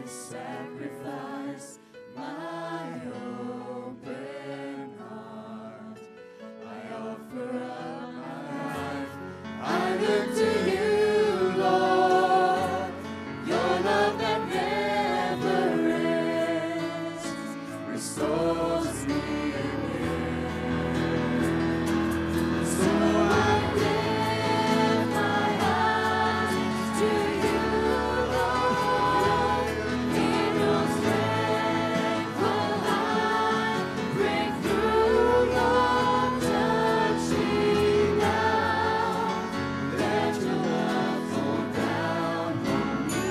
sacrifice, my open heart. I offer up my life. I look to you, Lord. Your love that never ends restores me again. So I lift my eyes to you, Lord. In your strength will I break through, Lord. Touch me now. Let your love fall down on me.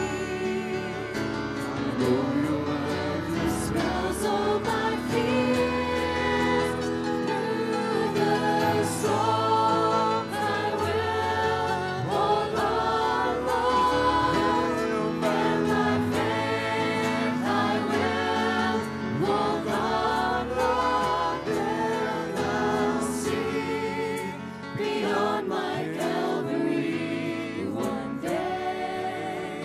Oh, your love smells all my fears. Through the storm I will hold on, Lord. And my faith I will walk on, Lord. Then I'll see beyond my Calvary one day,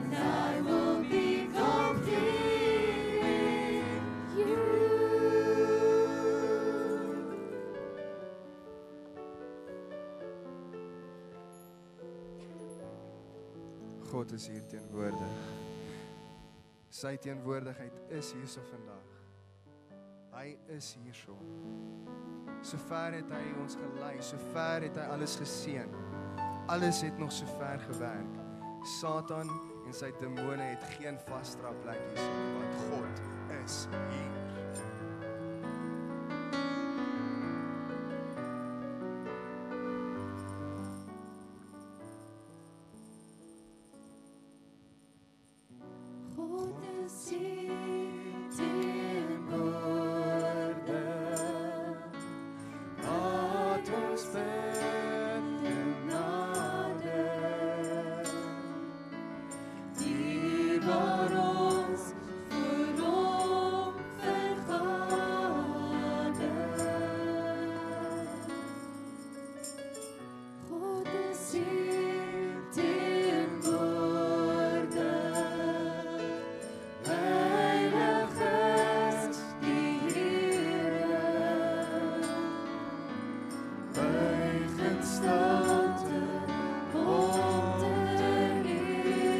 and I will be complete with you. God is hier teenwoordig. Sy teenwoordigheid is hierso vandag. Hy is hierso. Sover het hy ons gelei, sover het hy alles geseën. Alles het nog sover gewerk. Satan en sy demone het geen vasdra plekkies nie, want God is hier. God is hier teenwoordig. Laat ons bid en nader. Hier waar ons voor hom vergader. God is hier teenwoordig. Heilig is die Here, buig in stilte om te ere.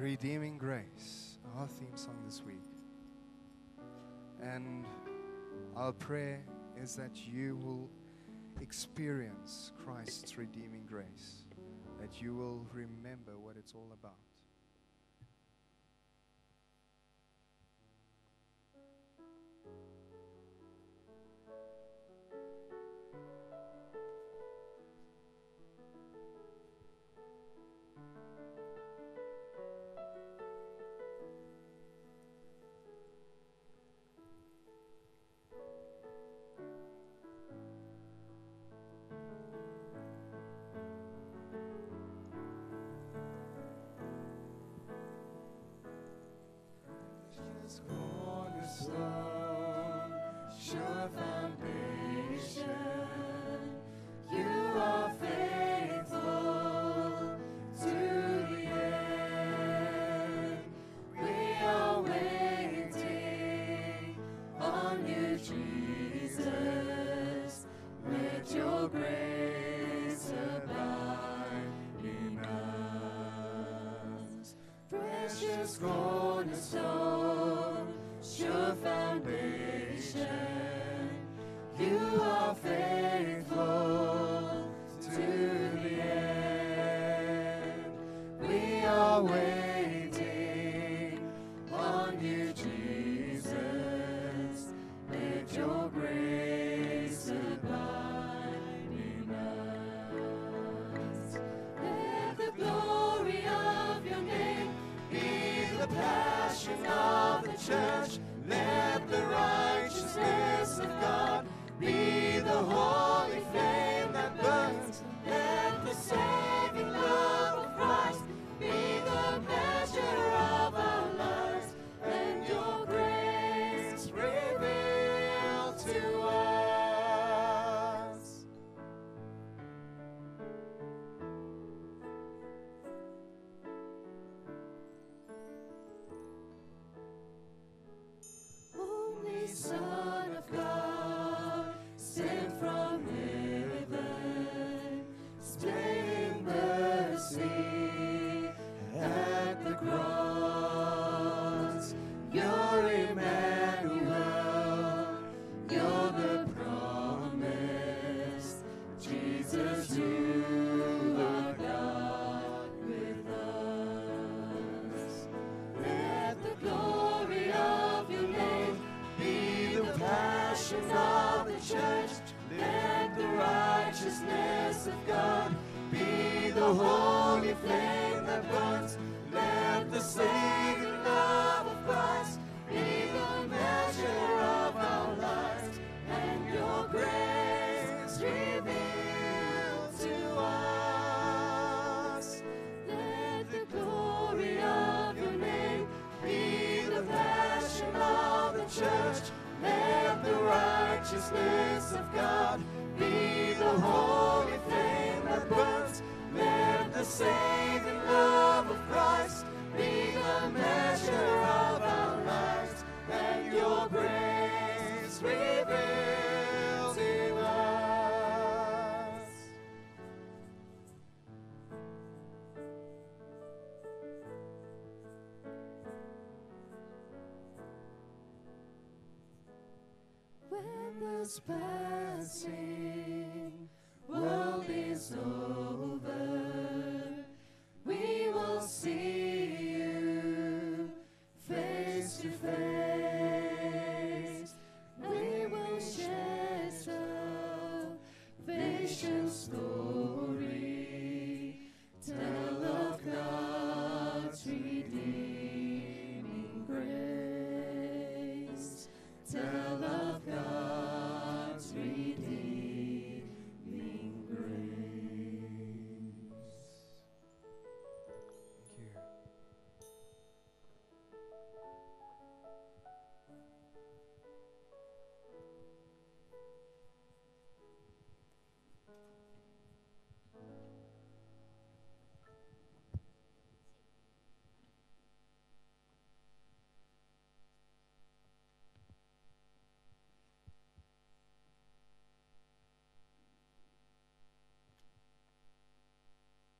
Redeeming Grace, our theme song this week. And our prayer is that you will experience Christ's redeeming grace, that you will remember what it's all about. Cornerstone, sure foundation, you are faithful to the end. We are waiting on you, Jesus. Let your grace abide in us. Precious cornerstone, sure foundation, you are faithful to the end. We are waiting on you, Jesus. Let your grace abide in us. Let the glory of your name be the passion of the church. Let the righteousness of God be the holy flame that burns. Let the saving love of Christ be the measure of our lives. And your grace reveal to us. Only Son of God, sent from heaven, stay in mercy at the cross. You're Emmanuel, you're the promise. Jesus, you are God with us. Let the glory of your name be the passion of the church. Let the righteousness of God be the holy flame that burns. Let the saving love of Christ be the measure of our lives. And your grace reveal to us. Let the glory of your name be the passion of the church. Let the righteousness of God be the holy flame that burns. Let the saving love of Christ be the measure of our lives. And your grace reveal to us. When this passing world is over, we will see you face to face. We will share salvation story, tell of God's redeeming grace, tell of God's redeeming grace. Thank you.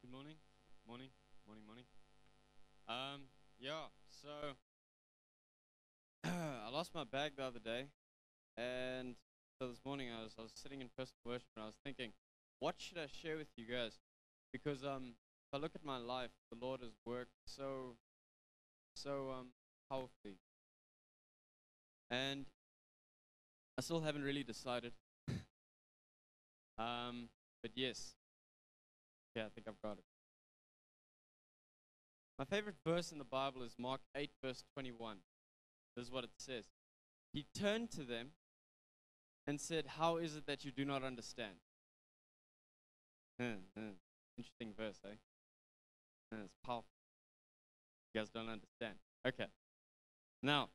Good morning. Morning. Morning. Morning. Yeah, so I lost my bag the other day, and so this morning I was sitting in personal worship and I was thinking, what should I share with you guys? Because if I look at my life, the Lord has worked so powerfully, and I still haven't really decided. But yes, yeah, I think I've got it. My favorite verse in the Bible is Mark 8, verse 21. This is what it says. He turned to them and said, how is it that you do not understand? Interesting verse, eh? It's powerful. You guys don't understand. Okay. Now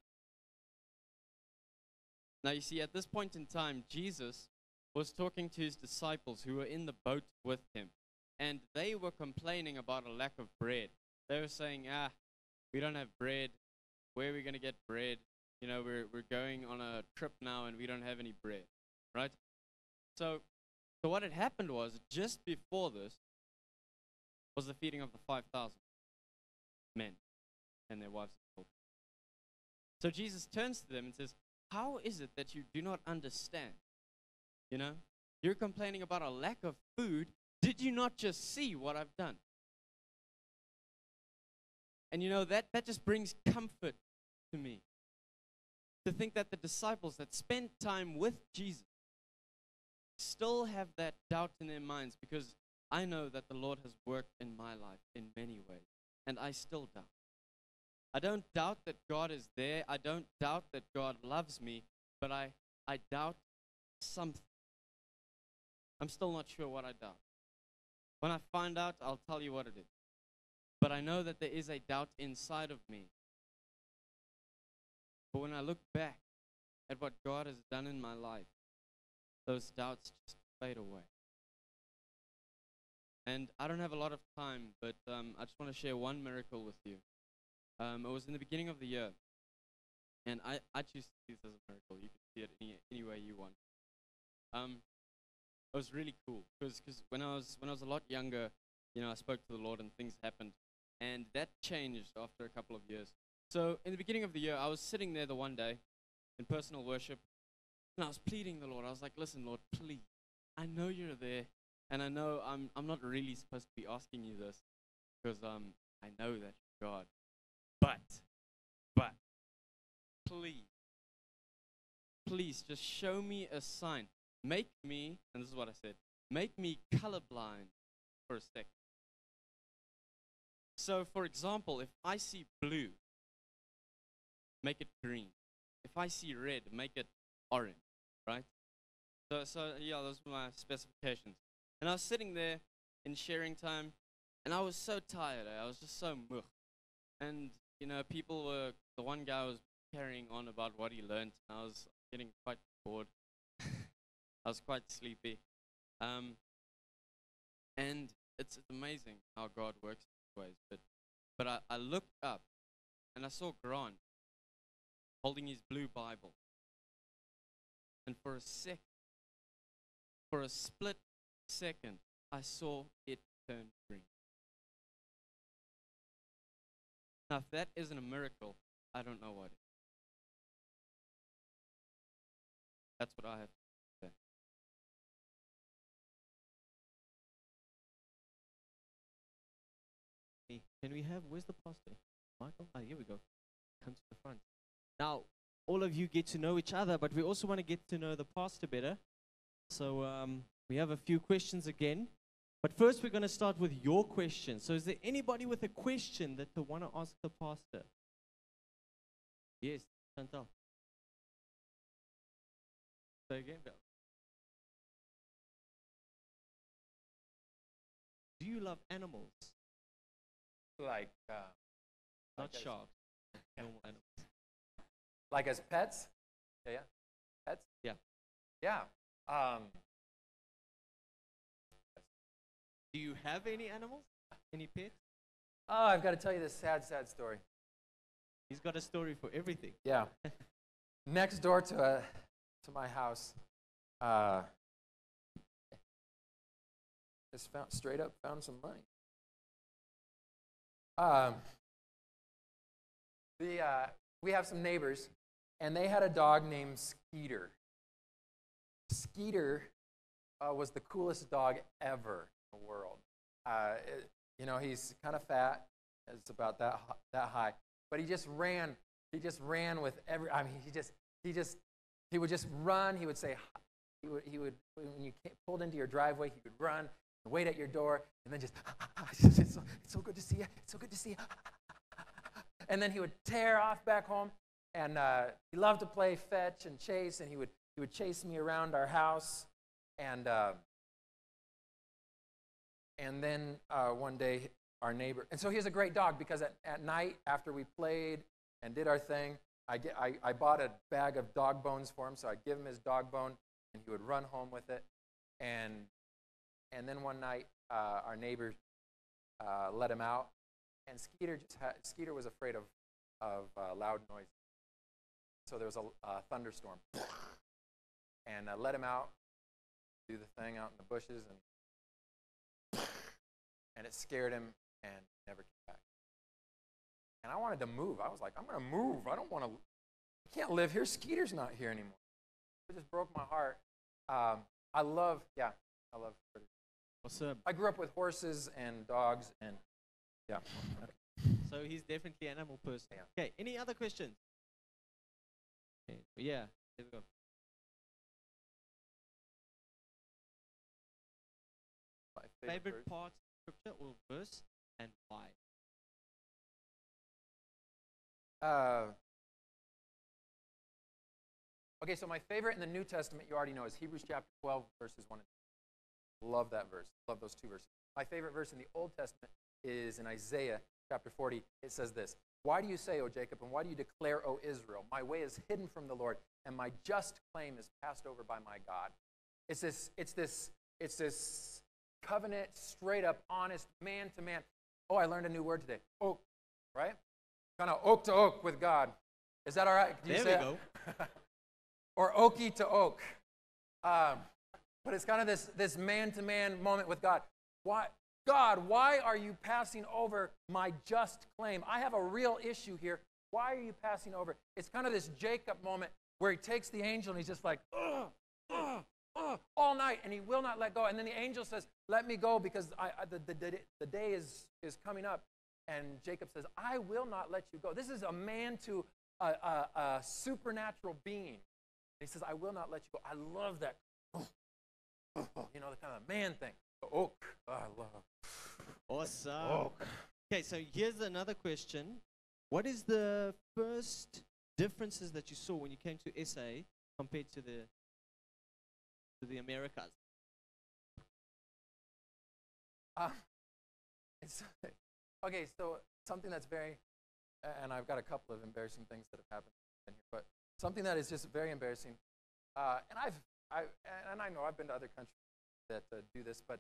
you see, at this point in time, Jesus was talking to his disciples who were in the boat with him. And they were complaining about a lack of bread. They were saying, we don't have bread. Where are we going to get bread? You know, we're going on a trip now and we don't have any bread, right? So what had happened was, just before this, was the feeding of the 5,000 men and their wives and children. So Jesus turns to them and says, how is it that you do not understand? You know, you're complaining about a lack of food. Did you not just see what I've done? And you know, that just brings comfort to me. To think that the disciples that spent time with Jesus still have that doubt in their minds, because I know that the Lord has worked in my life in many ways, and I still doubt. I don't doubt that God is there. I don't doubt that God loves me, but I doubt something. I'm still not sure what I doubt. When I find out, I'll tell you what it is. But I know that there is a doubt inside of me. But when I look back at what God has done in my life, those doubts just fade away. And I don't have a lot of time, but I just want to share one miracle with you. It was in the beginning of the year. And I choose to see this as a miracle. You can see it any way you want. It was really cool because when I was a lot younger, you know, I spoke to the Lord and things happened, and that changed after a couple of years. So in the beginning of the year, I was sitting there the one day in personal worship, and I was pleading the Lord. I was like, "Listen, Lord, please, I know you're there, and I know I'm not really supposed to be asking you this because I know that you're God, but please just show me a sign. Make me," and this is what I said, "make me colorblind for a second." So, for example, if I see blue, make it green. If I see red, make it orange, right? So yeah, those were my specifications. And I was sitting there in sharing time, and I was so tired. I was just so mugh. And, you know, the one guy was carrying on about what he learned, and I was getting quite bored. I was quite sleepy. And it's amazing how God works in ways. But I looked up and I saw Grant holding his blue Bible. And for a split second, I saw it turn green. Now, if that isn't a miracle, I don't know what is. That's what I have to say. Where's the pastor? Michael? Here we go. Come to the front. Now, all of you get to know each other, but we also want to get to know the pastor better. So we have a few questions again. But first, we're going to start with your question. So is there anybody with a question that they want to ask the pastor? Yes, Chantal. Say again, Bill. Do you love animals? Like, Not like sharks. Normal animals. like as pets? Yeah. Pets? Yeah. Yeah. Do you have any animals? Any pets? Oh, I've got to tell you this sad story. He's got a story for everything. Yeah. Next door to my house, just straight up found some money. we have some neighbors, and they had a dog named Skeeter. Skeeter was the coolest dog ever in the world. He's kind of fat. It's about that high. But he just ran. He just ran with every. I mean, he would just run. He would say, he would when you pulled into your driveway, he would run and wait at your door, and then just, it's so good to see you. It's so good to see you. And then he would tear off back home, and he loved to play fetch and chase, and he would chase me around our house, and then one day our neighbor, and so he was a great dog because at night after we played and did our thing, I bought a bag of dog bones for him, so I'd give him his dog bone, and he would run home with it, and then one night our neighbor let him out, and Skeeter was afraid of loud noise, so there was a thunderstorm, and let him out, do the thing out in the bushes, and it scared him, and he never came back. And I wanted to move. I was like, I'm going to move. I can't live here. Skeeter's not here anymore. It just broke my heart. I love critters. What's up? I grew up with horses and dogs, and yeah. So he's definitely an animal person. Yeah. Okay, any other questions? Okay. Yeah, there we go. My Favorite part of scripture or verse, and why? Okay, so my favorite in the New Testament, you already know, is Hebrews chapter 12, verses 1 and 2. Love that verse. Love those two verses. My favorite verse in the Old Testament is in Isaiah chapter 40. It says this: "Why do you say, O Jacob, and why do you declare, O Israel, my way is hidden from the Lord, and my just claim is passed over by my God?" It's this covenant, straight up, honest, man to man. Oh, I learned a new word today. Oak, right? Kind of oak to oak with God. Is that all right? There we go. Or oaky to oak. But it's kind of this man-to-man moment with God. Why, God, why are you passing over my just claim? I have a real issue here. Why are you passing over? It's kind of this Jacob moment where he takes the angel and he's just like, all night, and he will not let go. And then the angel says, let me go because the day is coming up. And Jacob says, I will not let you go. This is a man to a supernatural being. He says, I will not let you go. I love that. The kind of man thing. The oak. Oh, I love it. Awesome. Oak. Okay, so here's another question. What is the first differences that you saw when you came to SA compared to the Americas? Okay, so something that's very, and I've got a couple of embarrassing things that have happened in here, but something that is just very embarrassing, and I know I've been to other countries that do this, but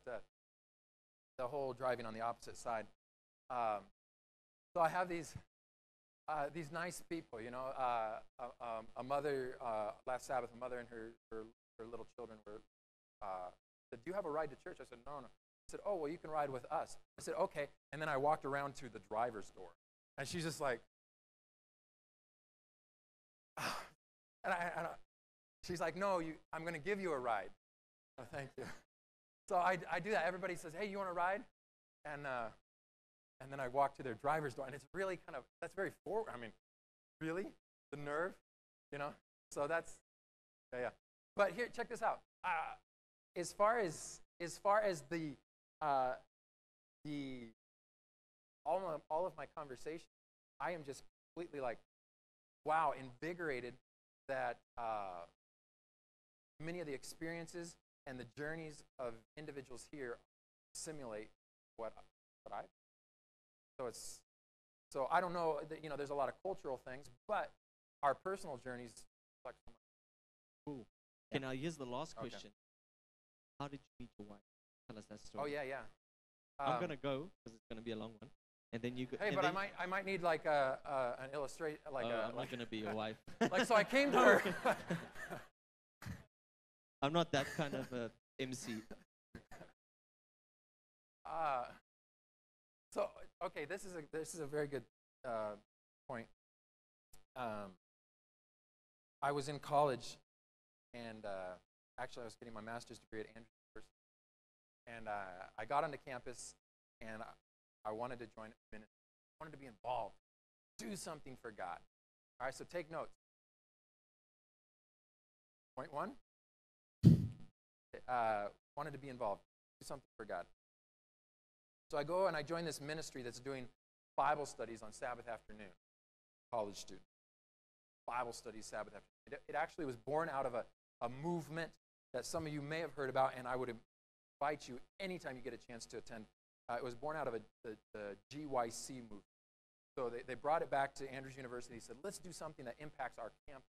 the whole driving on the opposite side. So I have these nice people, a mother, last Sabbath, a mother and her little children were, said, do you have a ride to church? I said, no. I said, oh, well, you can ride with us. I said, okay. And then I walked around to the driver's door. And she's just like, she's like, no, I'm going to give you a ride. Oh, thank you. So I do that. Everybody says, hey, you want a ride? And then I walk to their driver's door. And it's really that's very forward. I mean, really? The nerve? So that's, yeah. But here, check this out. As far as all of my conversation, I am just completely like, wow, invigorated that many of the experiences and the journeys of individuals here simulate what I. So I don't know that there's a lot of cultural things, but our personal journeys reflect so much. Cool. Okay, now here's the last question. How did you meet your wife? Tell us that story. Oh yeah. I'm gonna go because it's gonna be a long one, and then you go. Hey, but I might need like an illustration, like I'm not gonna be your wife. Like, so I came to her. I'm not that kind of a MC. So okay, this is a very good point. I was in college, and actually I was getting my master's degree at Andrews University. And I got onto campus, and I wanted to join ministry. I wanted to be involved, do something for God. All right, so take notes. Point one, wanted to be involved, do something for God. So I go and I join this ministry that's doing Bible studies on Sabbath afternoon, college students. Bible studies Sabbath afternoon. It actually was born out of a movement that some of you may have heard about, and I would invite you anytime you get a chance to attend. It was born out of the GYC movement. So they brought it back to Andrews University. They said, let's do something that impacts our campus.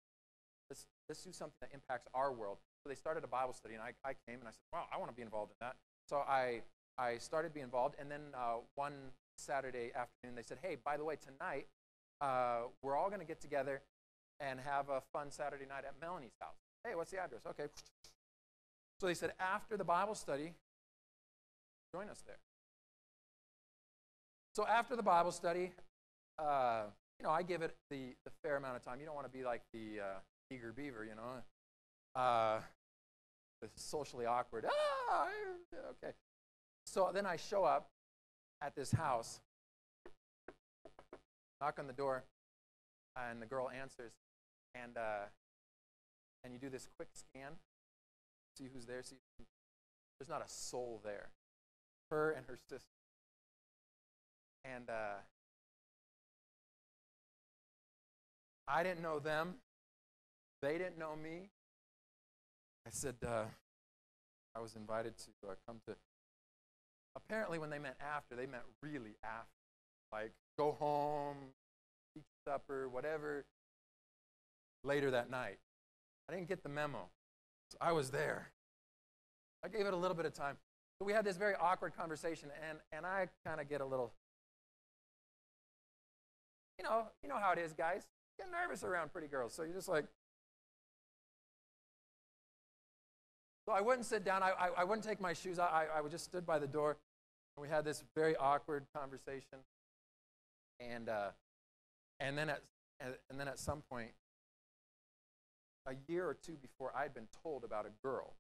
Let's do something that impacts our world. So they started a Bible study, and I came, and I said, wow, I want to be involved in that. So I started being involved, and then one Saturday afternoon, they said, hey, by the way, tonight, we're all going to get together and have a fun Saturday night at Melanie's house. Hey, what's the address? Okay. So they said, after the Bible study, join us there. So after the Bible study, I give it the fair amount of time. You don't want to be like the eager beaver, the socially awkward. Okay. So then I show up at this house, knock on the door, and the girl answers, and you do this quick scan, see who's there. See, there's not a soul there. Her and her sister. And I didn't know them. They didn't know me. I said, I was invited to come to. Apparently when they meant after, they meant really after. Like, go home, eat supper, whatever, later that night. I didn't get the memo. So I was there. I gave it a little bit of time. So we had this very awkward conversation, and I kind of get a little, you know how it is, guys. You get nervous around pretty girls, so you're just like. So I wouldn't sit down. I wouldn't take my shoes out. I just stood by the door, and we had this very awkward conversation. And then at some point, a year or two before, I'd been told about a girl.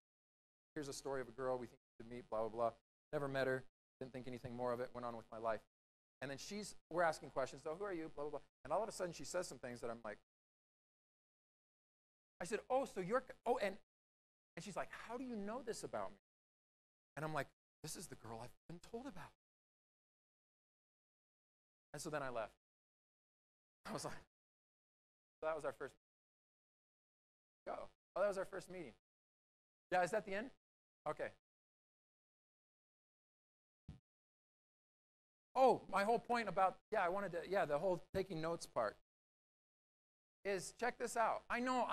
Here's a story of a girl we think we should meet. Blah blah blah. Never met her. Didn't think anything more of it. Went on with my life. And then we're asking questions. So who are you? Blah blah blah. And all of a sudden, she says some things that I'm like. I said, oh, so you're and she's like, how do you know this about me? And I'm like, this is the girl I've been told about. And so then I left. I was like, so that was our first meeting. Go. Oh, that was our first meeting. Yeah, is that the end? Okay. Oh, my whole point about, the whole taking notes part is, check this out. I know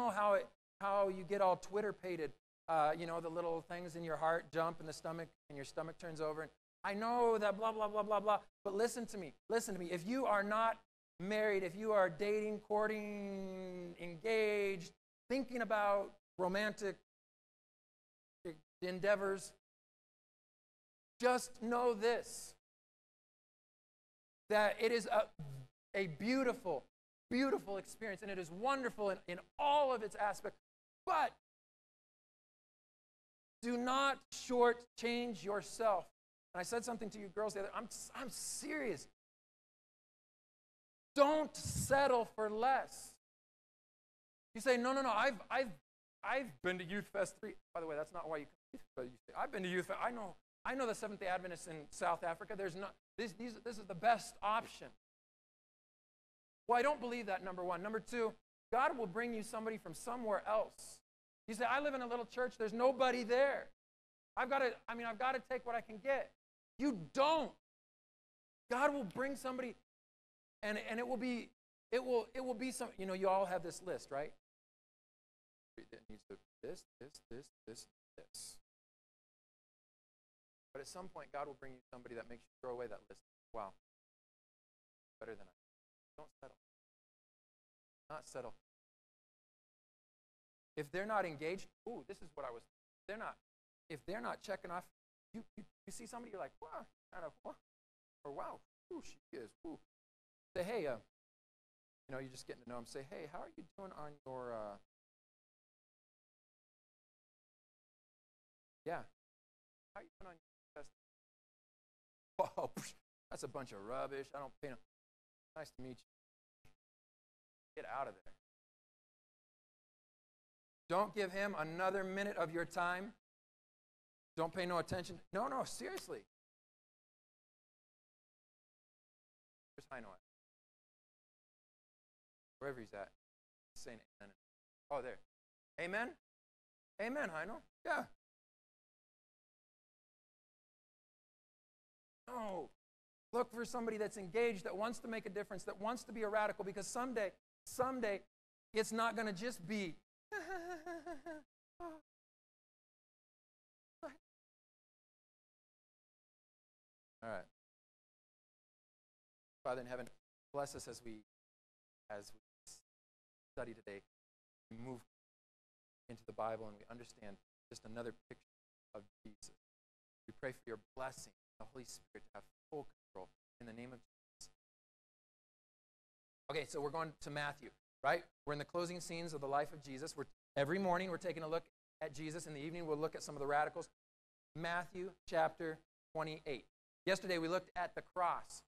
how you get all Twitter-pated, the little things in your heart jump in the stomach, and your stomach turns over. And I know that blah, blah, blah, blah, blah. But listen to me. If you are not married, if you are dating, courting, engaged, thinking about romantic endeavors, just know this, that it is a beautiful, beautiful experience, and it is wonderful in all of its aspects. But do not shortchange yourself. And I said something to you girls the other. I'm serious. Don't settle for less. You say, no. I've been to YouthFest 3. By the way, that's not why you come. But you say, I've been to YouthFest. I know the Seventh-day Adventists in South Africa. There's not this is the best option. Well, I don't believe that. Number one. Number two, God will bring you somebody from somewhere else. You say, I live in a little church. There's nobody there. I've got to take what I can get. You don't. God will bring somebody, and it will be some. You all have this list, right? It needs to this. But at some point, God will bring you somebody that makes you throw away that list. Wow, better than I. Don't settle. Not settle. If they're not engaged, this is what I was. If they're not checking off, you see somebody, you're like, wow, kind of, or wow, she is. Say, hey, you're just getting to know them. Say, hey, how are you doing on your, how are you doing on your test? Oh, that's a bunch of rubbish. I don't pay no. Nice to meet you. Get out of there. Don't give him another minute of your time. Don't pay no attention. No, seriously. Where's Heino at? Wherever he's at. He's saying amen. Oh, there. Amen? Amen, Heino. Yeah. No. Look for somebody that's engaged, that wants to make a difference, that wants to be a radical, because someday, it's not going to just be, All right. Father in heaven, bless us as we study today. We move into the Bible and we understand just another picture of Jesus. We pray for your blessing, the Holy Spirit to have full control in the name of Jesus. Okay, so we're going to Matthew, right? We're in the closing scenes of the life of Jesus. Every morning we're taking a look at Jesus. In the evening we'll look at some of the radicals. Matthew chapter 28. Yesterday we looked at the cross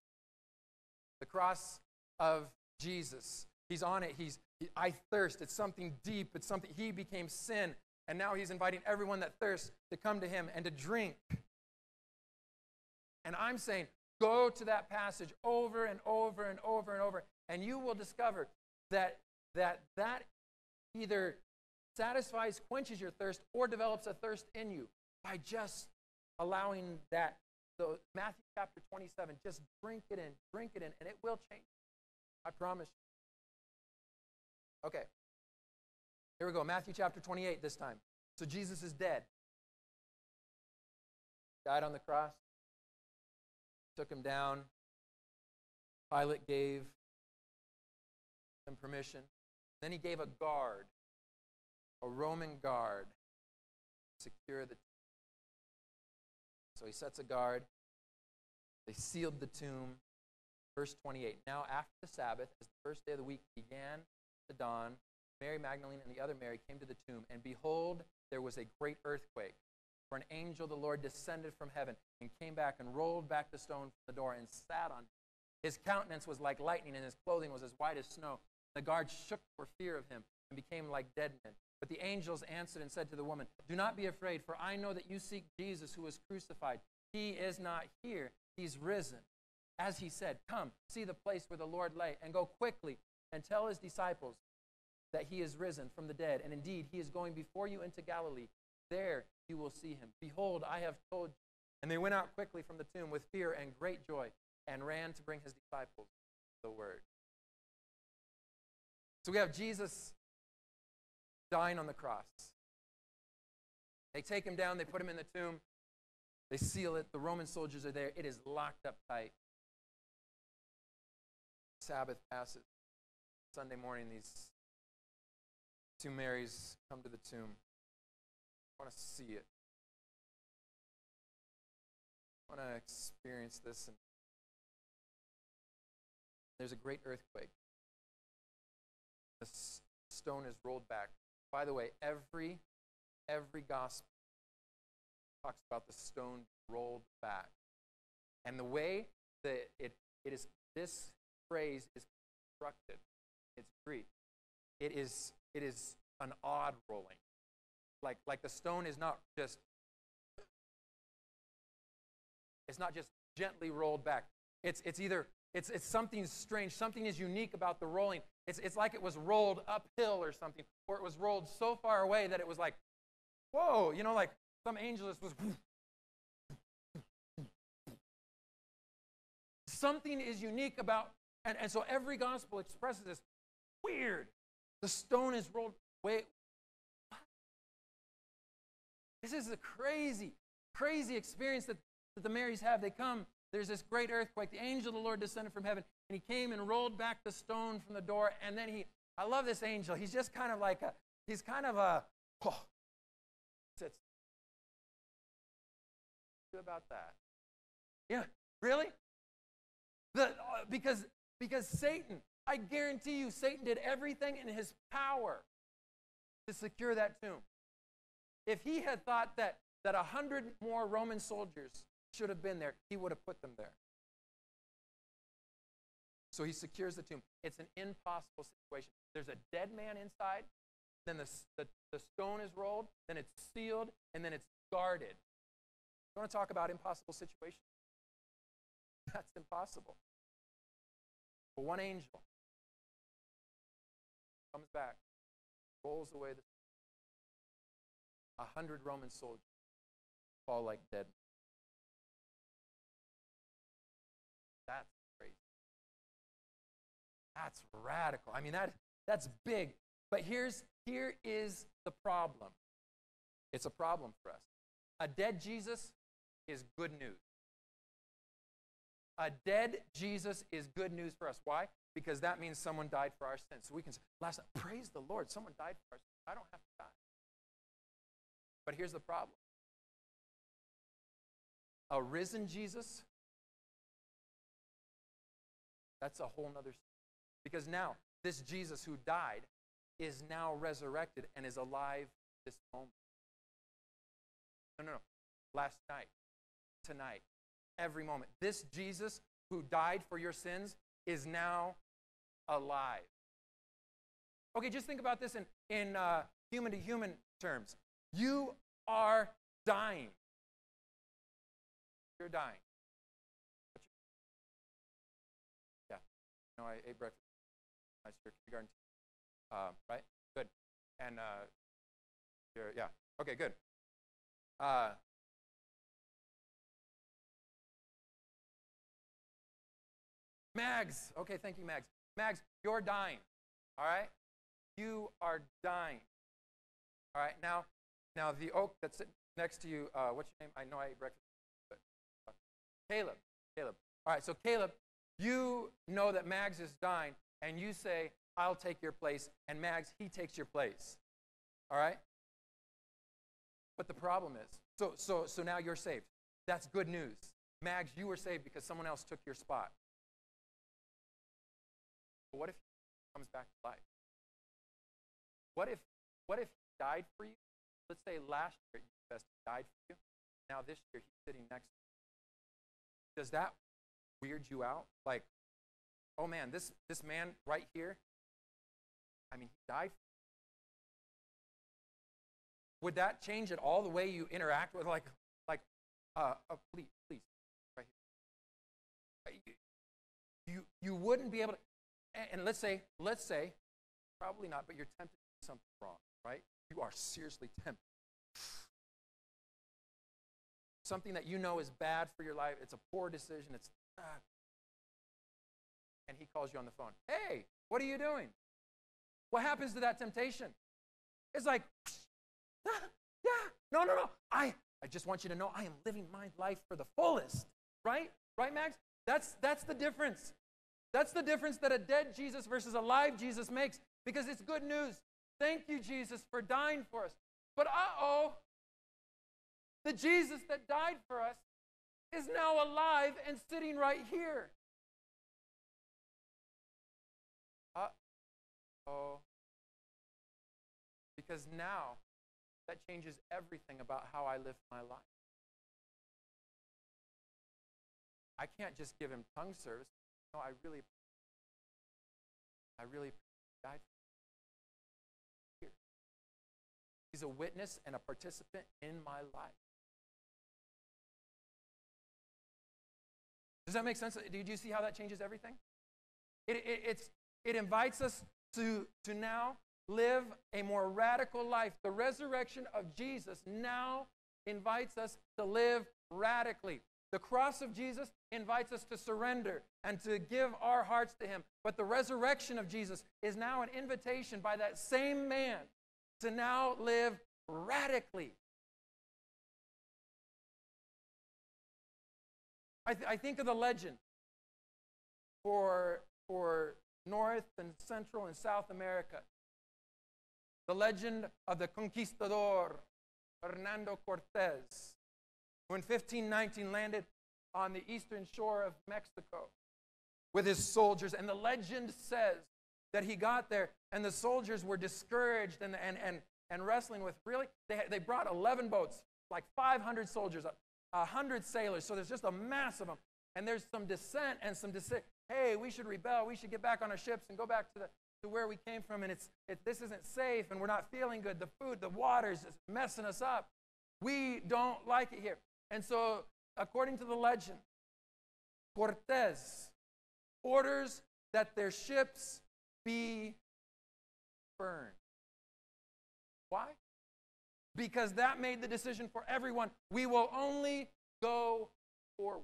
of Jesus. He's on it. I thirst. It's something deep. It's something. He became sin, and now he's inviting everyone that thirsts to come to him and to drink. And I'm saying, go to that passage over and over and over and over, and you will discover that either satisfies, quenches your thirst, or develops a thirst in you by just allowing that. So Matthew chapter 27, just drink it in, and it will change. I promise you. Okay. Here we go. Matthew chapter 28 this time. So Jesus is dead. Died on the cross. Took him down. Pilate gave him permission. Then he gave a guard, a Roman guard, to secure the tomb. So he sets a guard. They sealed the tomb. Verse 28. Now after the Sabbath, as the first day of the week began to dawn, Mary Magdalene and the other Mary came to the tomb, and behold, there was a great earthquake. For an angel of the Lord descended from heaven and came back and rolled back the stone from the door and sat on it. His countenance was like lightning, and his clothing was as white as snow. The guards shook for fear of him and became like dead men. But the angels answered and said to the woman, do not be afraid, for I know that you seek Jesus who was crucified. He is not here. He's risen. As he said, come, see the place where the Lord lay, and go quickly and tell his disciples that he is risen from the dead. And indeed, he is going before you into Galilee. There you will see him. Behold, I have told you. And they went out quickly from the tomb with fear and great joy and ran to bring his disciples the word. So we have Jesus dying on the cross. They take him down. They put him in the tomb. They seal it. The Roman soldiers are there. It is locked up tight. Sabbath passes. Sunday morning, these two Marys come to the tomb. I want to see it. I want to experience this. And there's a great earthquake. The stone is rolled back. By the way, every gospel talks about the stone rolled back. And the way that it is, this phrase is constructed, it's Greek. It is an odd rolling. Like the stone is not just, it's not just gently rolled back. It's something strange. Something is unique about the rolling. It's like it was rolled uphill or something, or it was rolled so far away that it was like, whoa, like some angel just was. Something is unique about, and so every gospel expresses this. Weird. The stone is rolled. Wait. What? This is a crazy, crazy experience that the Marys have. They come. There's this great earthquake. The angel of the Lord descended from heaven, and he came and rolled back the stone from the door. And then I love this angel. He's just kind of like sits. About that. Yeah, really? Because I guarantee you Satan did everything in his power to secure that tomb. If he had thought that 100 more Roman soldiers should have been there, he would have put them there. So he secures the tomb. It's an impossible situation. There's a dead man inside, then the stone is rolled, then it's sealed, and then it's guarded. You want to talk about impossible situations? That's impossible. But one angel comes back, rolls away the 100 Roman soldiers fall like dead. That's crazy. That's radical. I mean, that's big. But here is the problem. It's a problem for us. A dead Jesus is good news. A dead Jesus is good news for us. Why? Because that means someone died for our sins. So we can say, last night, praise the Lord, someone died for our sins. I don't have to die. But here's the problem. A risen Jesus, that's a whole nother story. Because now, this Jesus who died is now resurrected and is alive this moment. No. Last night, tonight, every moment. This Jesus who died for your sins is now alive. Okay, just think about this in human-to-human terms. You are dying. You're dying. Yeah. No, I ate breakfast. Nice your kindergarten. Right? Good. And yeah. Okay, good. Mags. Okay, thank you, Mags. Mags, you're dying. All right? You are dying. All right? Now the oak that's sitting next to you, what's your name? I know I ate breakfast. But, Caleb. All right, so Caleb, you know that Mags is dying, and you say, I'll take your place, and Mags, he takes your place. All right? But the problem is, so now you're saved. That's good news. Mags, you were saved because someone else took your spot. But what if he comes back to life? What if he died for you? Let's say last year YouthFest he died for you. Now this year he's sitting next to you. Does that weird you out? Like, oh man, this man right here, I mean, he died for you. Would that change at all the way you interact with please, right here. You wouldn't be able to, and let's say, probably not, but you're tempted to do something wrong, right? You are seriously tempted. Something that you know is bad for your life. It's a poor decision. And he calls you on the phone. Hey, what are you doing? What happens to that temptation? It's like, no. I just want you to know I am living my life for the fullest, right? Right, Max? That's the difference. That's the difference that a dead Jesus versus a live Jesus makes, because it's good news. Thank you, Jesus, for dying for us. But the Jesus that died for us is now alive and sitting right here. Because now that changes everything about how I live my life. I can't just give him tongue service. No, I really died here. He's a witness and a participant in my life. Does that make sense? Did you see how that changes everything? It invites us to now live a more radical life. The resurrection of Jesus now invites us to live radically. The cross of Jesus invites us to surrender and to give our hearts to him. But the resurrection of Jesus is now an invitation by that same man to now live radically. I think of the legend for North and Central and South America. The legend of the conquistador, Hernando Cortez, who in 1519 landed on the eastern shore of Mexico. with his soldiers. And the legend says that he got there, and the soldiers were discouraged and wrestling with, really? They brought 11 boats, like 500 soldiers, 100 sailors. So there's just a mass of them. And there's some dissent and some dissent. Hey, we should rebel. We should get back on our ships and go back to where we came from. And this isn't safe, and we're not feeling good. The food, the water's just messing us up. We don't like it here. And so, according to the legend, Cortez orders that their ships be burned. Why? Because that made the decision for everyone. We will only go forward.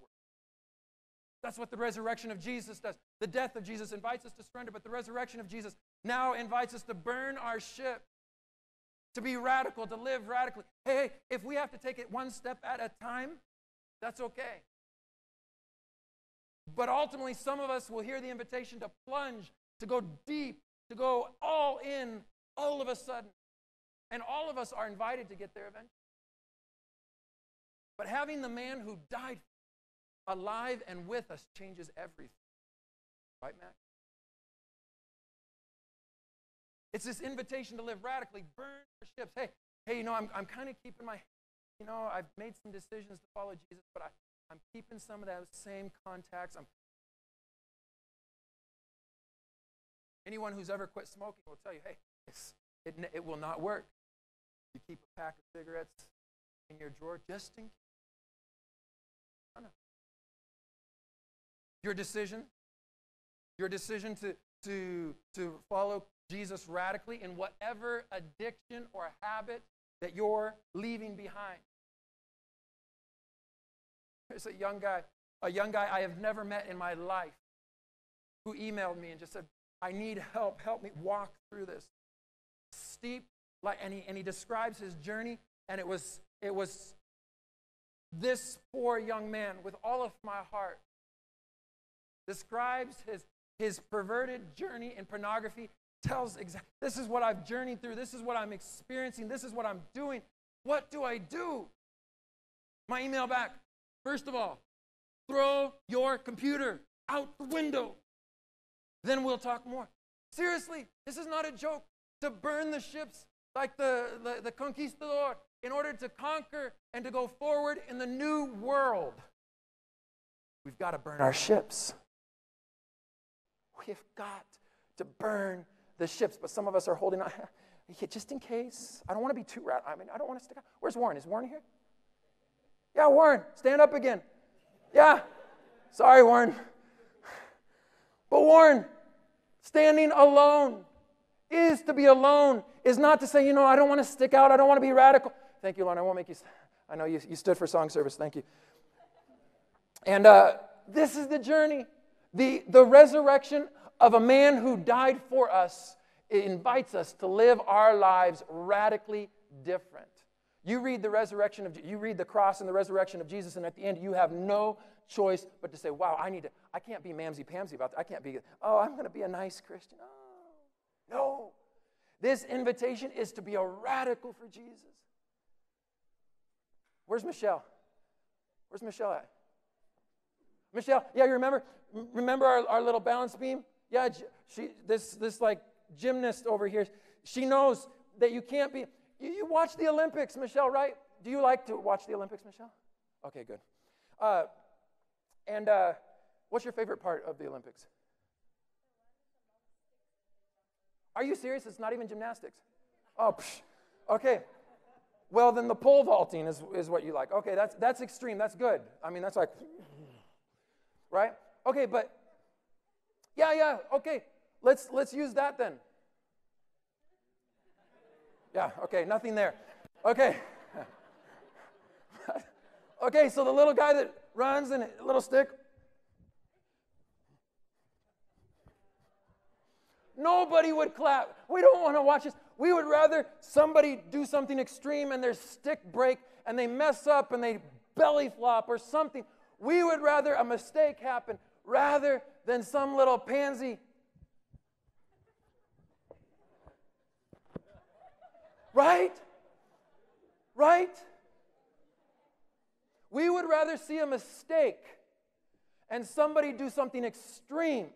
That's what the resurrection of Jesus does. The death of Jesus invites us to surrender, but the resurrection of Jesus now invites us to burn our ship, to be radical, to live radically. Hey, if we have to take it one step at a time, that's okay. But ultimately, some of us will hear the invitation to plunge, to go deep, to go all in all of a sudden. And all of us are invited to get there eventually. But having the man who died alive and with us changes everything. Right, Matt? It's this invitation to live radically, burn our ships. Hey, you know, I'm kind of keeping my, you know, I've made some decisions to follow Jesus, but I'm keeping some of those same contacts. Anyone who's ever quit smoking will tell you, hey, it will not work. You keep a pack of cigarettes in your drawer just in case. Your decision to follow Jesus radically in whatever addiction or habit that you're leaving behind. There's a young guy I have never met in my life who emailed me and just said, I need help. Help me walk through this. Steep, and he describes his journey, and it was this poor young man with all of my heart describes his perverted journey in pornography, tells exactly, this is what I've journeyed through, this is what I'm experiencing, this is what I'm doing. What do I do? My email back, first of all, throw your computer out the window. Then we'll talk more. Seriously, this is not a joke. To burn the ships like the conquistador in order to conquer and to go forward in the new world, we've got to burn our ships. We've got to burn the ships. But some of us are holding on, just in case. I don't want to be too radical. I mean, I don't want to stick out. Where's Warren? Is Warren here? Yeah, Warren, stand up again. Yeah. Sorry, Warren. But Warren, standing alone is to be alone, is not to say, you know, I don't want to stick out, I don't want to be radical. Thank you, Lauren. I won't make you, I know you stood for song service. Thank you. And this is the journey. The resurrection of a man who died for us invites us to live our lives radically different. You read the cross and the resurrection of Jesus, and at the end you have no choice but to say, wow, I can't be mamsy-pamsy about that. I can't be, I'm going to be a nice Christian. Oh, no. This invitation is to be a radical for Jesus. Where's Michelle? Where's Michelle at? Michelle, yeah, you remember our little balance beam? Yeah, this like gymnast over here, she knows that you can't be, you watch the Olympics, Michelle, right? Do you like to watch the Olympics, Michelle? Okay, good. And what's your favorite part of the Olympics? Are you serious? It's not even gymnastics. Oh, okay. Well, then the pole vaulting is what you like. Okay, that's extreme. That's good. I mean, that's like, right? Okay, but yeah. Okay, let's use that then. Yeah. Okay, nothing there. Okay. Okay, so the little guy that runs and a little stick. Nobody would clap. We don't want to watch this. We would rather somebody do something extreme and their stick break and they mess up and they belly flop or something. We would rather a mistake happen rather than some little pansy. Right? Right? We would rather see a mistake and somebody do something extreme.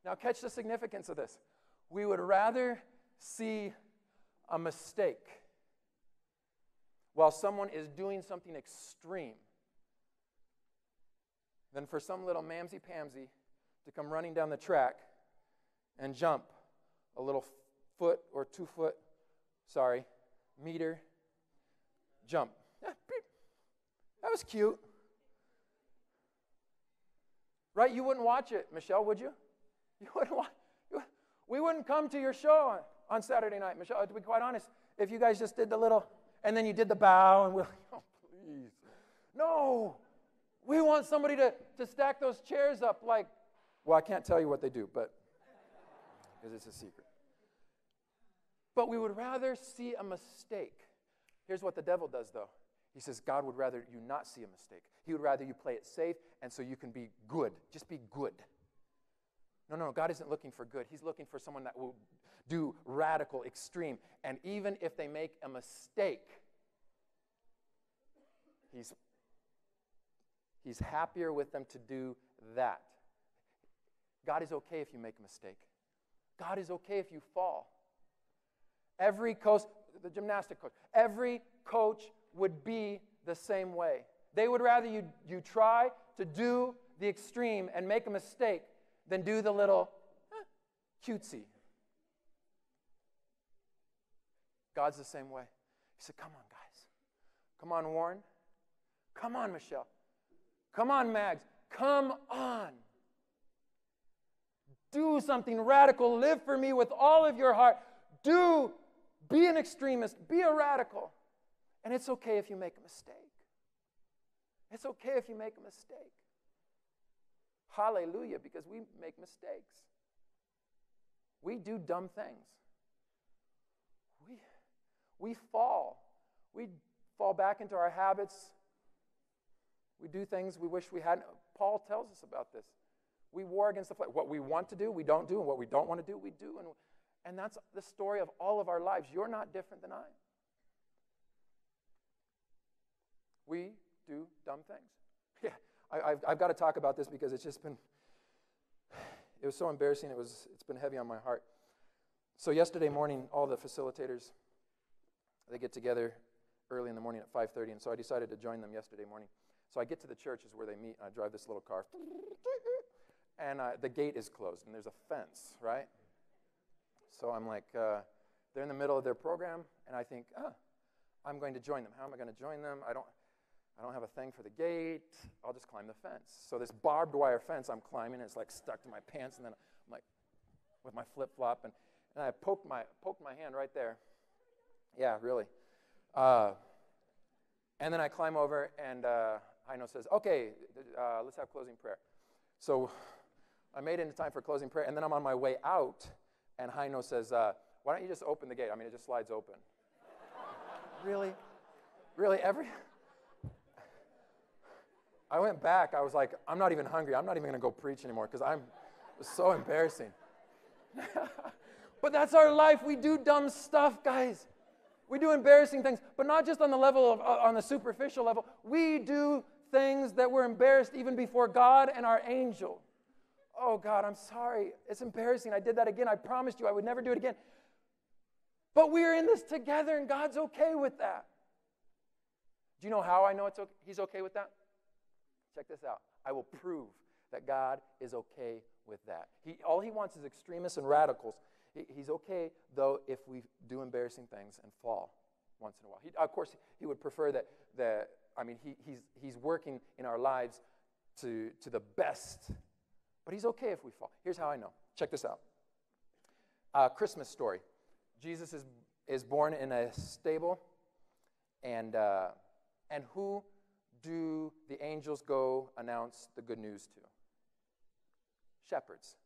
Now catch the significance of this. We would rather see a mistake while someone is doing something extreme than for some little mamsy-pamsy to come running down the track and jump a little foot or 2 foot, meter jump. That was cute. Right? You wouldn't watch it, Michelle, would you? You wouldn't watch. We wouldn't come to your show on Saturday night, Michelle. To be quite honest, if you guys just did the little, and then you did the bow, and we're like, oh, please. No. We want somebody to stack those chairs up like, well, I can't tell you what they do, but, because it's a secret. But we would rather see a mistake. Here's what the devil does, though. He says, God would rather you not see a mistake. He would rather you play it safe, and so you can be good. Just be good. No, God isn't looking for good. He's looking for someone that will do radical, extreme. And even if they make a mistake, he's happier with them to do that. God is okay if you make a mistake. God is okay if you fall. Every coach, the gymnastic coach, every coach would be the same way. They would rather you try to do the extreme and make a mistake than do the little cutesy. God's the same way. He said, come on, guys. Come on, Warren. Come on, Michelle. Come on, Mags. Come on. Do something radical. Live for me with all of your heart. Be an extremist. Be a radical. And it's okay if you make a mistake. It's okay if you make a mistake. Hallelujah, because we make mistakes. We do dumb things. We fall. We fall back into our habits. We do things we wish we hadn't. Paul tells us about this. We war against the flesh. What we want to do, we don't do, and what we don't want to do, we do. And that's the story of all of our lives. You're not different than I am. We do dumb things. Yeah, I've got to talk about this because it's just been, it was so embarrassing. It's been heavy on my heart. So yesterday morning, all the facilitators, they get together early in the morning at 5:30, and so I decided to join them yesterday morning. So I get to the church is where they meet, and I drive this little car, and the gate is closed, and there's a fence, right? So I'm like, they're in the middle of their program, and I think, I'm going to join them. How am I going to join them? I don't have a thing for the gate. I'll just climb the fence. So this barbed wire fence I'm climbing, and it's like stuck to my pants, and then I'm like, with my flip-flop, and I poked my hand right there. Yeah, really. And then I climb over, and Heino says, okay, let's have closing prayer. So I made it into time for closing prayer, and then I'm on my way out, and Heino says, why don't you just open the gate? I mean, it just slides open. Really? I went back. I was like, I'm not even hungry. I'm not even going to go preach anymore because it was so embarrassing. But that's our life. We do dumb stuff, guys. We do embarrassing things, but not just on the level of, on the superficial level. We do things that we're embarrassed even before God and our angel. Oh, God, I'm sorry. It's embarrassing. I did that again. I promised you I would never do it again. But we're in this together, and God's okay with that. Do you know how I know He's okay with that? Check this out. I will prove that God is okay with that. All He wants is extremists and radicals. He's okay, though, if we do embarrassing things and fall once in a while. Of course, He would prefer that He's working in our lives to the best. But He's okay if we fall. Here's how I know. Check this out. Christmas story. Jesus is born in a stable, and who do the angels go announce the good news to? Shepherds.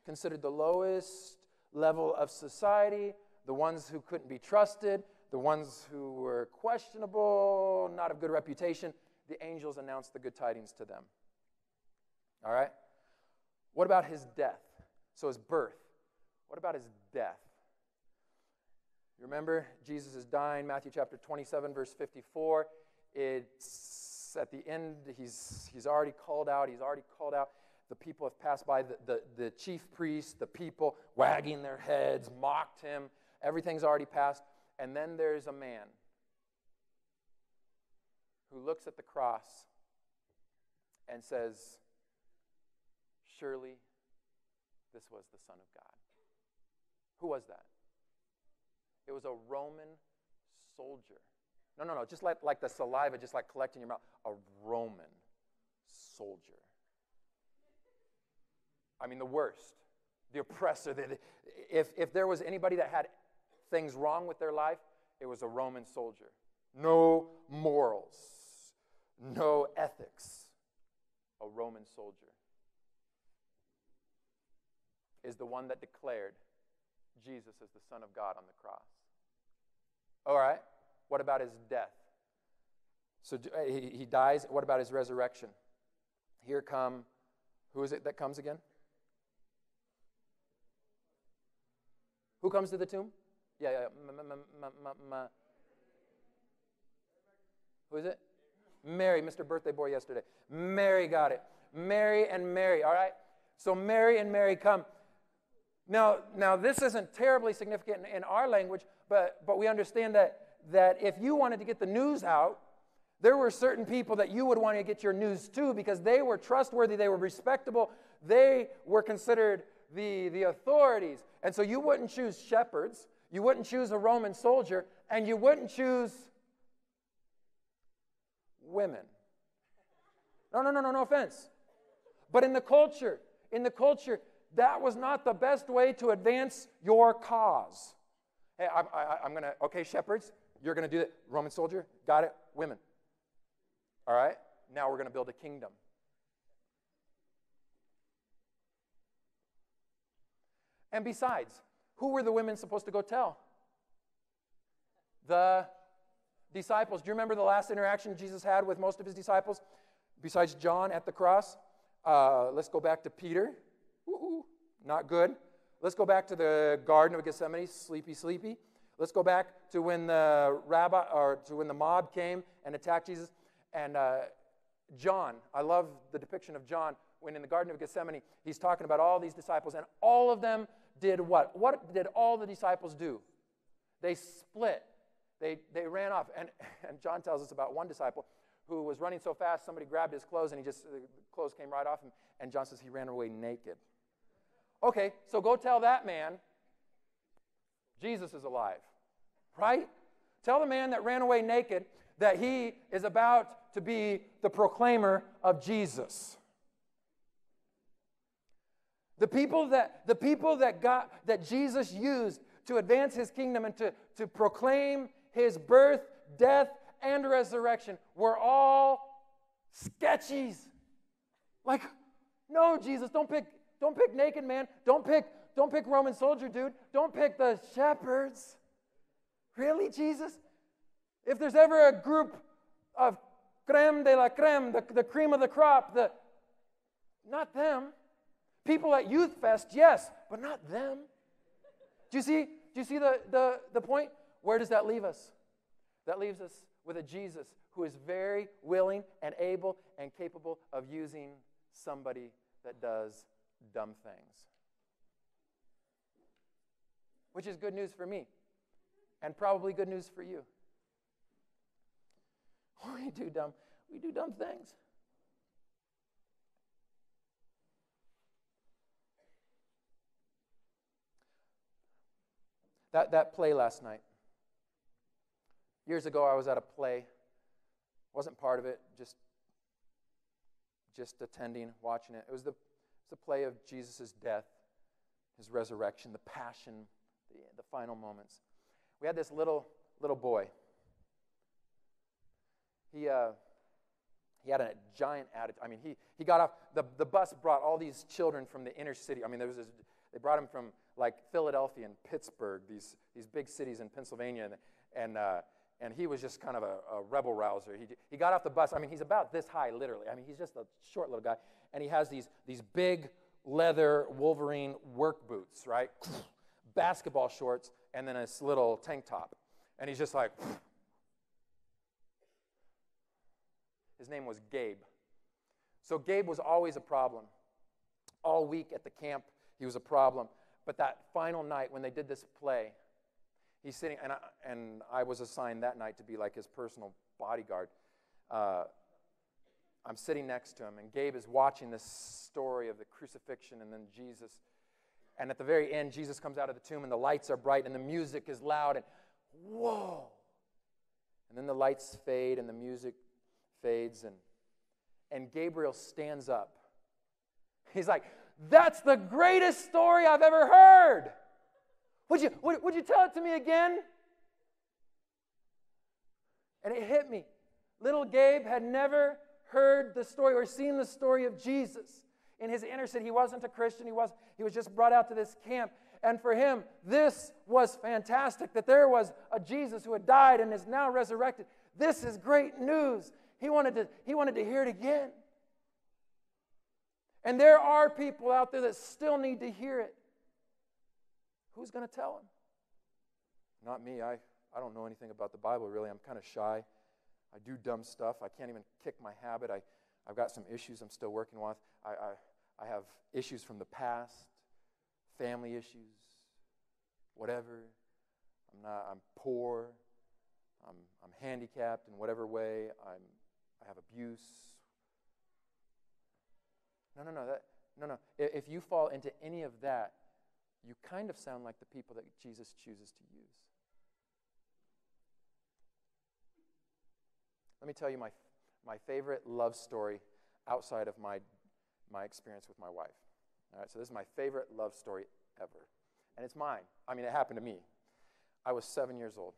Considered the lowest level of society, the ones who couldn't be trusted, the ones who were questionable, not of good reputation, the angels announced the good tidings to them. All right? What about His death? So His birth. What about His death? You remember, Jesus is dying, Matthew chapter 27, verse 54. It at the end. He's already called out. He's already called out. The people have passed by. The chief priests, the people wagging their heads, mocked him. Everything's already passed. And then there's a man who looks at the cross and says, surely this was the Son of God. Who was that? It was a Roman soldier. No, just like the saliva, just like collecting your mouth. A Roman soldier. I mean, the worst, the oppressor. If there was anybody that had things wrong with their life, it was a Roman soldier. No morals, no ethics. A Roman soldier is the one that declared Jesus as the Son of God on the cross. All right, what about his death? So he dies. What about his resurrection? Here come, who is it that comes again? Who comes to the tomb? Yeah. Who is it? Mary, Mr. Birthday Boy yesterday. Mary got it. Mary and Mary, all right? So Mary and Mary come. Now this isn't terribly significant in our language, but we understand that if you wanted to get the news out, there were certain people that you would want to get your news to because they were trustworthy, they were respectable, they were considered the authorities. And so you wouldn't choose shepherds, you wouldn't choose a Roman soldier, and you wouldn't choose women. No offense. But in the culture, that was not the best way to advance your cause. Hey, I'm going to, okay, shepherds, you're going to do it. Roman soldier, got it. Women. All right, now we're going to build a kingdom. And besides, who were the women supposed to go tell? The disciples. Do you remember the last interaction Jesus had with most of his disciples? Besides John at the cross? Let's go back to Peter. Woo-hoo. Not good. Let's go back to the Garden of Gethsemane. Sleepy. Let's go back to when the mob came and attacked Jesus. And John, I love the depiction of John when in the Garden of Gethsemane, he's talking about all these disciples, and all of them did what? What did all the disciples do? They split. They ran off. And John tells us about one disciple who was running so fast, somebody grabbed his clothes, and the clothes came right off him, and John says he ran away naked. Okay, so go tell that man Jesus is alive, right? Tell the man that ran away naked that he is about to be the proclaimer of Jesus. The people that Jesus used to advance his kingdom and to proclaim his birth, death, and resurrection were all sketchies. Like, no, Jesus, don't pick naked man. Don't pick Roman soldier, dude. Don't pick the shepherds. Really, Jesus? If there's ever a group of creme de la creme, the cream of the crop, not them. People at YouthFest, yes, but not them. Do you see the point? Where does that leave us? That leaves us with a Jesus who is very willing and able and capable of using somebody that does dumb things. Which is good news for me, and probably good news for you. We do dumb things. That play last night. Years ago, I was at a play. Wasn't part of it, just attending, watching it. It was the play of Jesus' death, his resurrection, the passion, the final moments. We had this little boy. He had a giant attitude. I mean, he got off, the bus brought all these children from the inner city. I mean, they brought him from like Philadelphia and Pittsburgh, these big cities in Pennsylvania, and he was just kind of a rebel rouser. He got off the bus. I mean, he's about this high, literally. I mean, he's just a short little guy, and he has these big leather Wolverine work boots, right? Basketball shorts, and then this little tank top, and he's just like. His name was Gabe. So Gabe was always a problem. All week at the camp, he was a problem. But that final night when they did this play, he's sitting, and I was assigned that night to be like his personal bodyguard. I'm sitting next to him, and Gabe is watching this story of the crucifixion and then Jesus. And at the very end, Jesus comes out of the tomb, and the lights are bright, and the music is loud, and whoa! And then the lights fade, and the music fades, and Gabriel stands up. He's like, "That's the greatest story I've ever heard. Would you tell it to me again?" And it hit me. Little Gabe had never heard the story or seen the story of Jesus. In his inner city, he wasn't a Christian. He was just brought out to this camp. And for him, this was fantastic, that there was a Jesus who had died and is now resurrected. This is great news. He wanted to hear it again. And there are people out there that still need to hear it. Who's going to tell them? Not me. I don't know anything about the Bible, really. I'm kind of shy. I do dumb stuff. I can't even kick my habit. I've got some issues I'm still working with. I have issues from the past, family issues, whatever. I'm poor. I'm handicapped in whatever way. I have abuse. No. If you fall into any of that, you kind of sound like the people that Jesus chooses to use. Let me tell you my favorite love story outside of my experience with my wife. All right, so this is my favorite love story ever. And it's mine. I mean, it happened to me. I was 7 years old.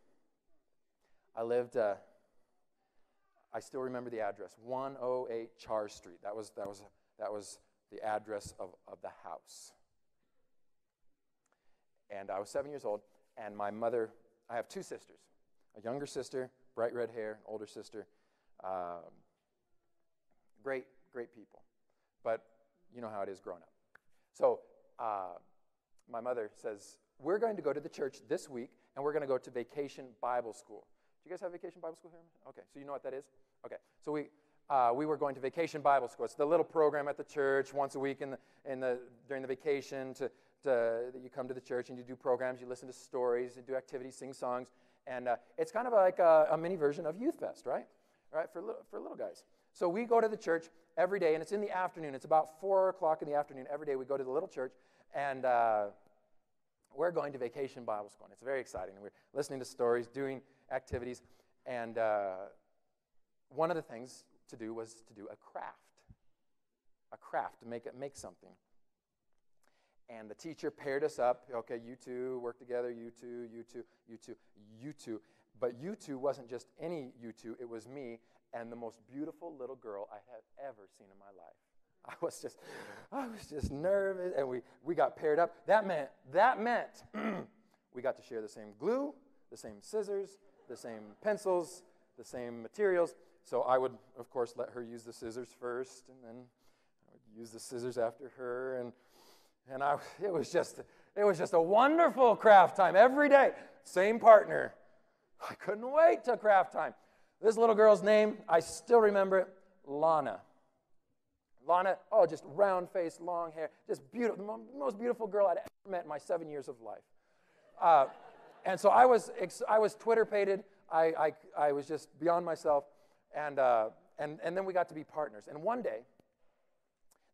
I lived, I still remember the address, 108 Charles Street. That was the address of the house. And I was 7 years old, and my mother, I have two sisters, a younger sister, bright red hair, an older sister. Great people. But you know how it is growing up. So my mother says, "We're going to go to the church this week, and we're going to go to Vacation Bible School." Do you guys have Vacation Bible School here? Okay, so you know what that is? Okay, so we were going to Vacation Bible School. It's the little program at the church once a week during the vacation that you come to the church and you do programs, you listen to stories, you do activities, sing songs, and it's kind of like a mini version of YouthFest, right? Right, for little guys. So we go to the church every day, and it's in the afternoon. It's about 4 o'clock in the afternoon. Every day we go to the little church, and we're going to Vacation Bible School. And it's very exciting. We're listening to stories, doing activities, and one of the things to do was to do a craft, to make something. And the teacher paired us up. Okay, you two work together, you two. But you two wasn't just any you two, it was me and the most beautiful little girl I have ever seen in my life. I was just nervous, and we got paired up. That meant we got to share the same glue, the same scissors, the same pencils, the same materials. So I would, of course, let her use the scissors first, and then I would use the scissors after her, and it was just a wonderful craft time every day. Same partner. I couldn't wait till craft time. This little girl's name, I still remember it, Lana. Lana, just round face, long hair, just beautiful, the most beautiful girl I'd ever met in my 7 years of life. And so I was Twitter-pated. I was just beyond myself, and then we got to be partners. And one day,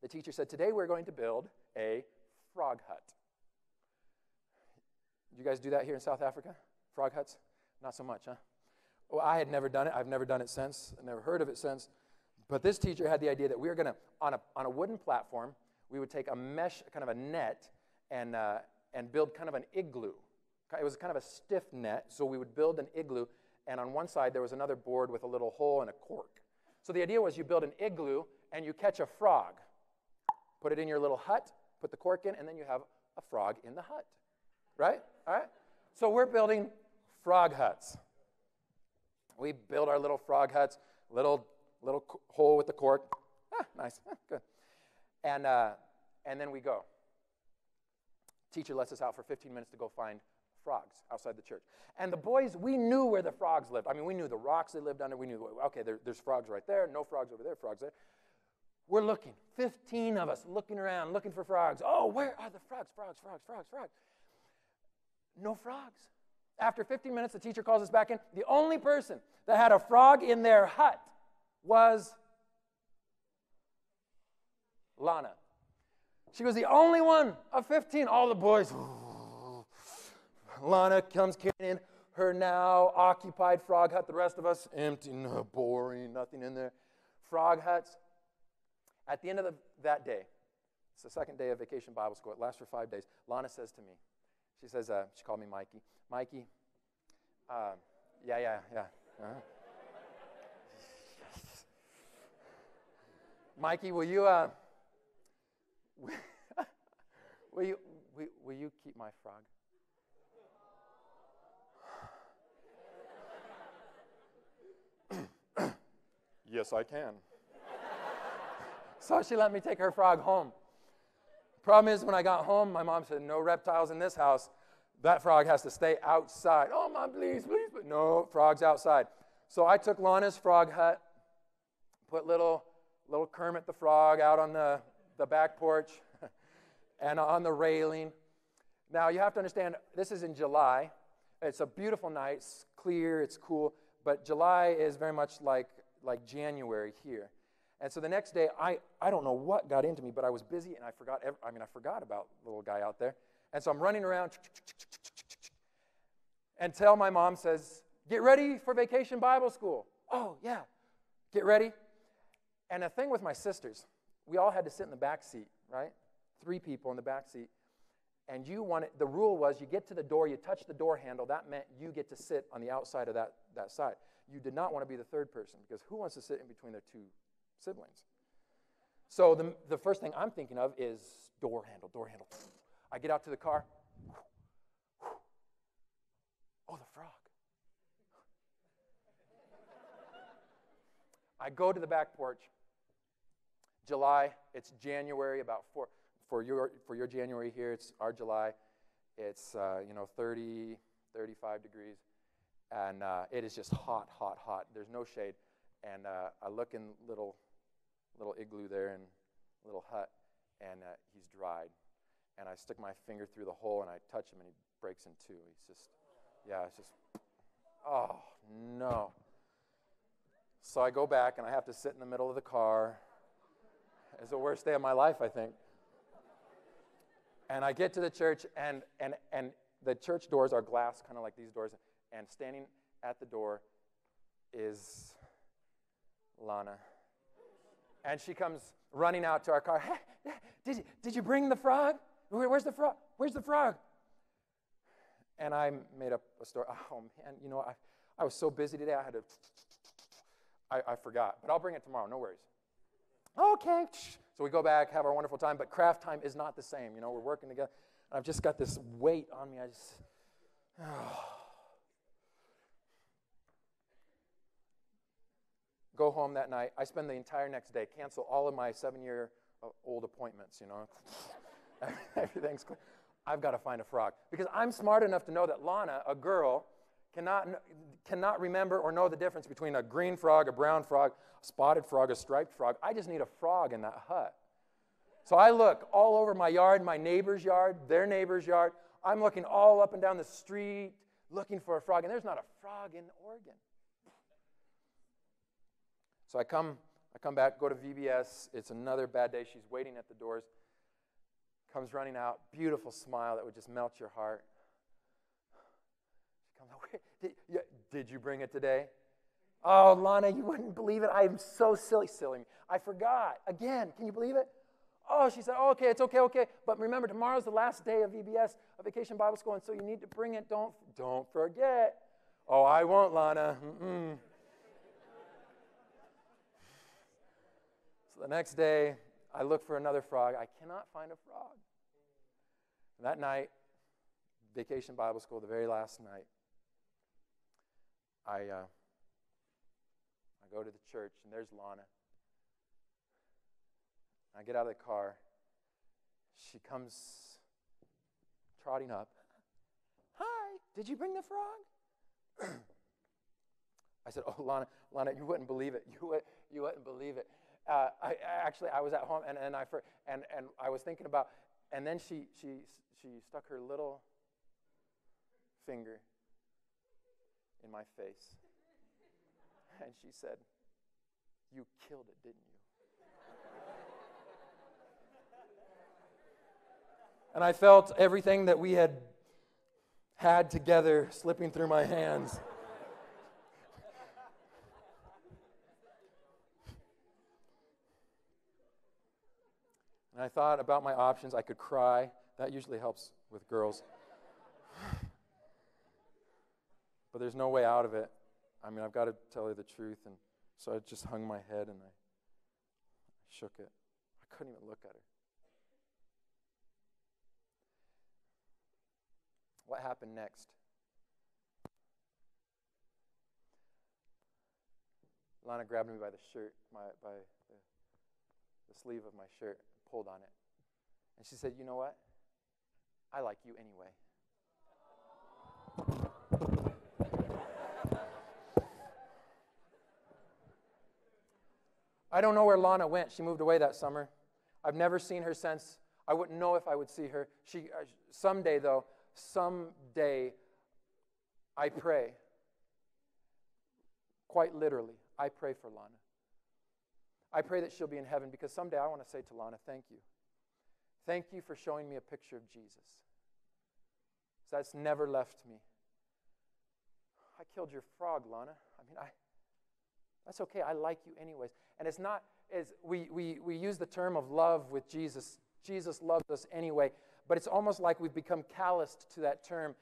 the teacher said, "Today we're going to build a frog hut." You guys do that here in South Africa? Frog huts? Not so much, huh? Well, I had never done it. I've never done it since. I've never heard of it since. But this teacher had the idea that we were going to, on a wooden platform, we would take a mesh, kind of a net, and build kind of an igloo. It was kind of a stiff net, so we would build an igloo, and on one side there was another board with a little hole and a cork. So the idea was you build an igloo, and you catch a frog. Put it in your little hut, put the cork in, and then you have a frog in the hut. Right? All right? So we're building frog huts. We build our little frog huts, little hole with the cork. Nice, good. And then we go. Teacher lets us out for 15 minutes to go find frogs outside the church. And the boys, we knew where the frogs lived. I mean, we knew the rocks they lived under. We knew, okay, there's frogs right there, no frogs over there, frogs there. We're looking, 15 of us looking around, looking for frogs. Oh, where are the frogs? Frogs. No frogs. After 15 minutes, the teacher calls us back in. The only person that had a frog in their hut was Lana. She was the only one of 15. All the boys. Lana comes carrying in her now occupied frog hut. The rest of us, empty, no, boring, nothing in there. Frog huts. At the end of that day, it's the second day of Vacation Bible School. It lasts for 5 days. Lana says to me, she says, she called me Mikey. Mikey, yeah. Uh-huh. Mikey, will you keep my frog? Yes, I can. So she let me take her frog home. Problem is, when I got home, my mom said, no reptiles in this house. That frog has to stay outside. Oh, Mom, please. But no, frog's outside. So I took Lana's frog hut, put little Kermit the Frog out on the back porch and on the railing. Now, you have to understand, this is in July. It's a beautiful night. It's clear. It's cool. But July is very much like January here. And so the next day, I don't know what got into me, but I was busy and I forgot about the little guy out there. And so I'm running around until my mom says, get ready for Vacation Bible School. Oh, yeah, get ready. And the thing with my sisters, we all had to sit in the back seat, right? 3 people in the back seat. And the rule was you get to the door, you touch the door handle, that meant you get to sit on the outside of that side. You did not want to be the third person, because who wants to sit in between their 2 siblings? So the first thing I'm thinking of is door handle. I get out to the car. Oh, the frog. I go to the back porch. July, it's January, about for your January here, it's our July. It's 30, 35 degrees, and it is just hot. There's no shade, and I look in little igloo there and little hut, and he's dried. And I stick my finger through the hole and I touch him and he breaks in 2. It's just, oh no. So I go back and I have to sit in the middle of the car. It's the worst day of my life, I think. And I get to the church and the church doors are glass, kind of like these doors, and standing at the door is Lana. And she comes running out to our car. Hey, did you bring the frog? Where's the frog? Where's the frog? And I made up a story. Oh, man, I was so busy today, I forgot. But I'll bring it tomorrow, no worries. Okay. So we go back, have our wonderful time, but craft time is not the same. We're working together. I've just got this weight on me. Go home that night. I spend the entire next day, cancel all of my 7-year-old appointments, Everything's clear. I've got to find a frog. Because I'm smart enough to know that Lana, a girl, cannot remember or know the difference between a green frog, a brown frog, a spotted frog, a striped frog. I just need a frog in that hut. So I look all over my yard, my neighbor's yard, their neighbor's yard. I'm looking all up and down the street looking for a frog, and there's not a frog in Oregon. So I come back, go to VBS. It's another bad day. She's waiting at the doors. Comes running out, beautiful smile that would just melt your heart. She comes out, did you bring it today? Oh, Lana, you wouldn't believe it. I'm so silly. I forgot. Again, can you believe it? Oh, she said, oh, okay, it's okay. But remember, tomorrow's the last day of VBS, of Vacation Bible School, and so you need to bring it. Don't forget. Oh, I won't, Lana. So the next day, I look for another frog. I cannot find a frog. That night, Vacation Bible School, the very last night, I go to the church, and there's Lana. I get out of the car. She comes trotting up. Hi. did you bring the frog? I said, oh, Lana, you wouldn't believe it. You wouldn't believe it. I was at home, and I was thinking about, and then she stuck her little finger in my face, and she said, you killed it, didn't you? And I felt everything that we had together slipping through my hands. And I thought about my options. I could cry. That usually helps with girls. But there's no way out of it. I mean, I've got to tell her the truth. And so I just hung my head and I shook it. I couldn't even look at her. What happened next? Lana grabbed me by the shirt, by the sleeve of my shirt, pulled on it. And she said, you know what? I like you anyway. I don't know where Lana went. She moved away that summer. I've never seen her since. I wouldn't know if I would see her. Someday, I pray. Quite literally, I pray for Lana. I pray that she'll be in heaven because someday I want to say to Lana, thank you. Thank you for showing me a picture of Jesus. That's never left me. I killed your frog, Lana. That's okay. I like you anyways. And it's not, as we use the term of love with Jesus. Jesus loves us anyway. But it's almost like we've become calloused to that term.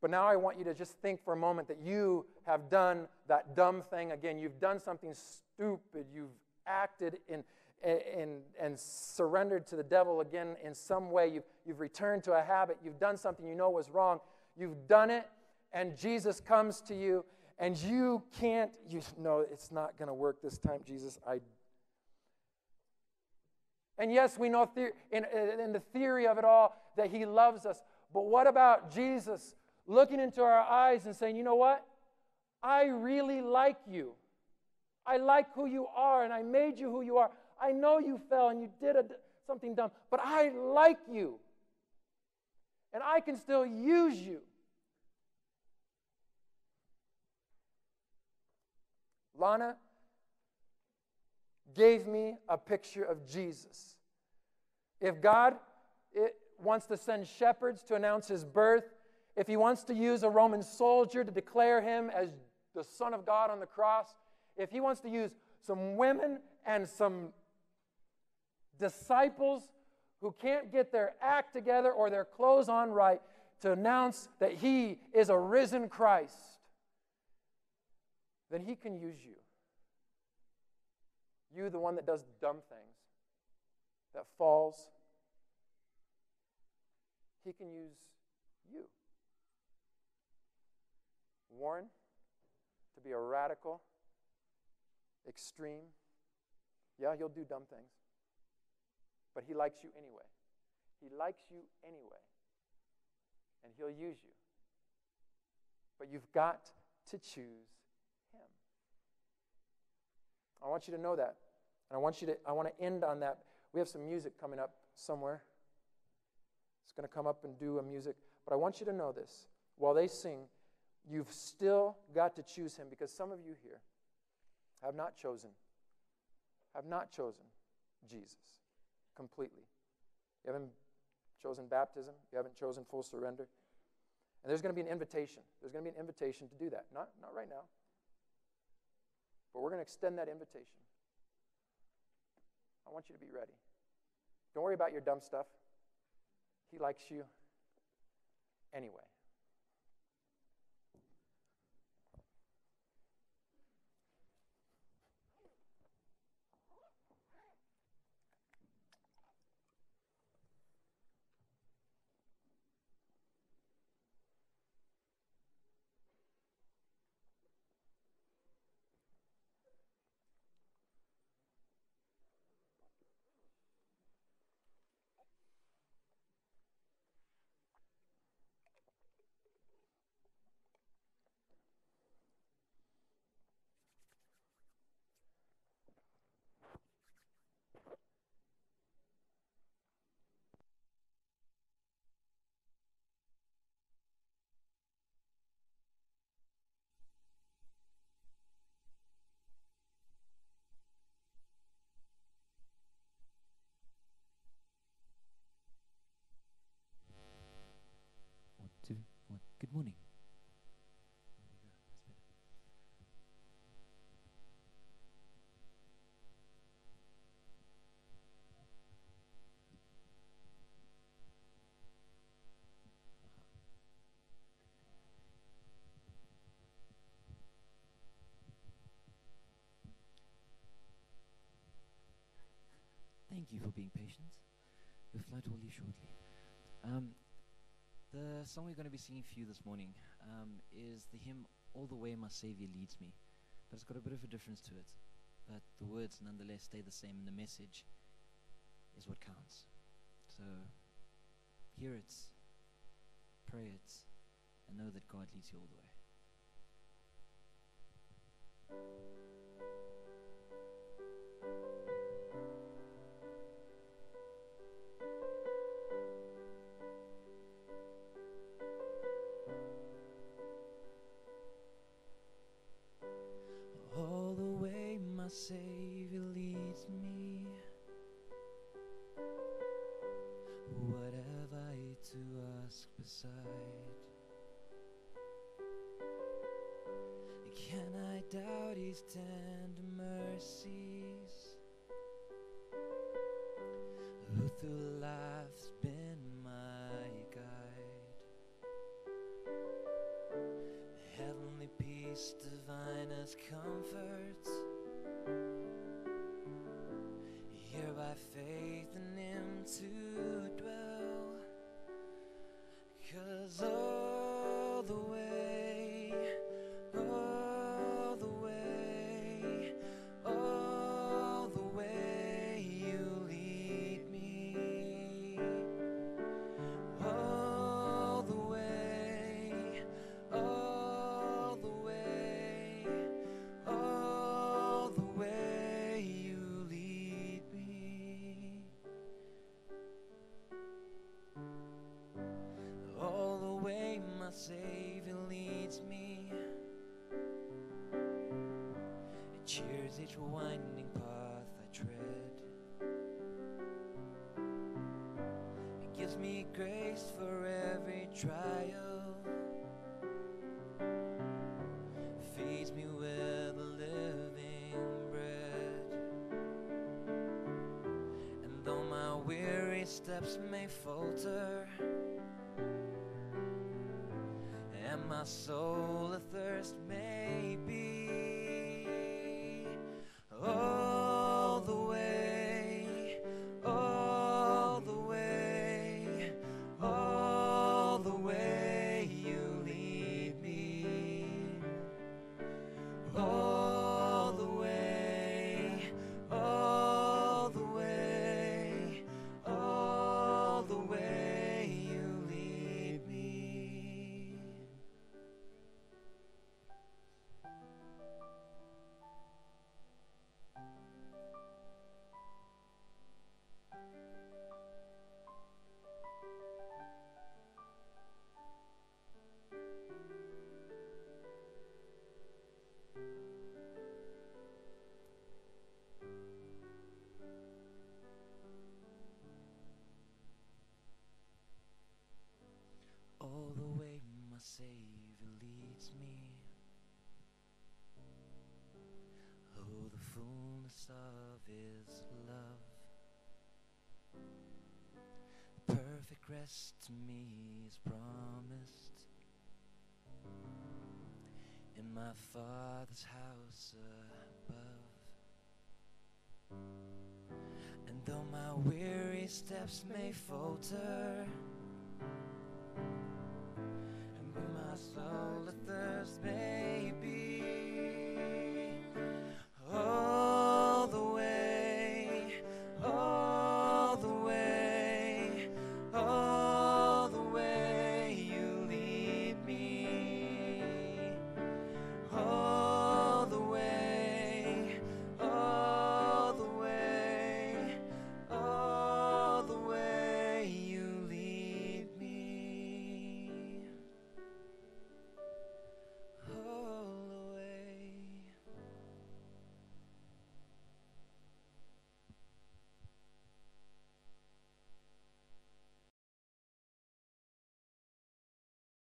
But now I want you to just think for a moment that you have done that dumb thing again. You've done something stupid. You've acted and surrendered to the devil again in some way. You've returned to a habit. You've done something you know was wrong. You've done it, and Jesus comes to you, and you can't, no, it's not going to work this time, Jesus. And yes, we know in the theory of it all that he loves us. But what about Jesus looking into our eyes and saying, you know what? I really like you. I like who you are, and I made you who you are. I know you fell and you did something dumb, but I like you. And I can still use you. Lana gave me a picture of Jesus. If God wants to send shepherds to announce his birth, if he wants to use a Roman soldier to declare him as the Son of God on the cross, if he wants to use some women and some disciples who can't get their act together or their clothes on right to announce that he is a risen Christ, then he can use you. You, the one that does dumb things, that falls, he can use you. Warren, to be a radical, extreme, yeah, you'll do dumb things. But he likes you anyway. He likes you anyway. And he'll use you. But you've got to choose him. I want you to know that. And I want to end on that. We have some music coming up somewhere. It's going to come up and do a music. But I want you to know this. While they sing, you've still got to choose him, because some of you here have not chosen Jesus completely. You haven't chosen baptism. You haven't chosen full surrender. And there's going to be an invitation. There's going to be an invitation to do that. Not right now. But we're going to extend that invitation. I want you to be ready. Don't worry about your dumb stuff. He likes you anyway. Good morning. Thank you for being patient. Your flight will leave shortly. The song we're going to be singing for you this morning is the hymn All the Way My Savior Leads Me. But it's got a bit of a difference to it. But the words nonetheless stay the same, and the message is what counts. So hear it, pray it, and know that God leads you all the way. All the way my Savior leads me. What have I to ask beside? Can I doubt His tender mercies? Who through life's been my guide? Heavenly peace, divinest comfort, here by faith in Him to dwell. 'Cause all the way, all the way, all the way You lead me. All the way, all the way, all the way You lead me. All the way my Savior leads me. It cheers each winding path I tread. It gives me grace for every trial, feeds me with the living bread. And though my weary steps may falter, and my soul athirst may be, all the way, all the way, all the way You lead me. All the way, all the way, all the way You lead me. All the way my Savior leads me. Oh, the fullness of His love, perfect rest to me is promised in my Father's house above. And though my weary steps may falter, and when my soul athirst may